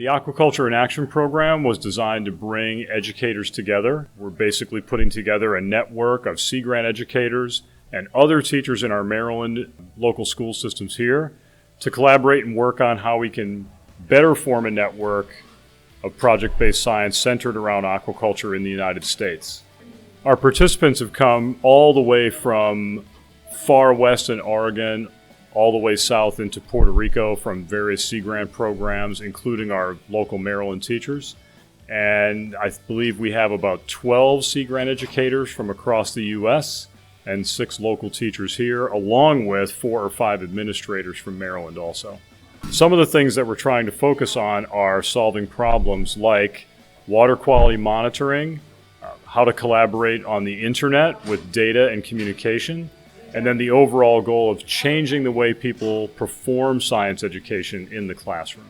The Aquaculture in Action program was designed to bring educators together. We're basically putting together a network of Sea Grant educators and other teachers in our Maryland local school systems here to collaborate and work on how we can better form a network of project-based science centered around aquaculture in the United States. Our participants have come all the way from far west in Oregon, all the way south into Puerto Rico from various Sea Grant programs, including our local Maryland teachers. And I believe we have about 12 Sea Grant educators from across the U.S. and 6 local teachers here, along with 4 or 5 administrators from Maryland also. Some of the things that we're trying to focus on are solving problems like water quality monitoring, how to collaborate on the internet with data and communication, and then the overall goal of changing the way people perform science education in the classroom.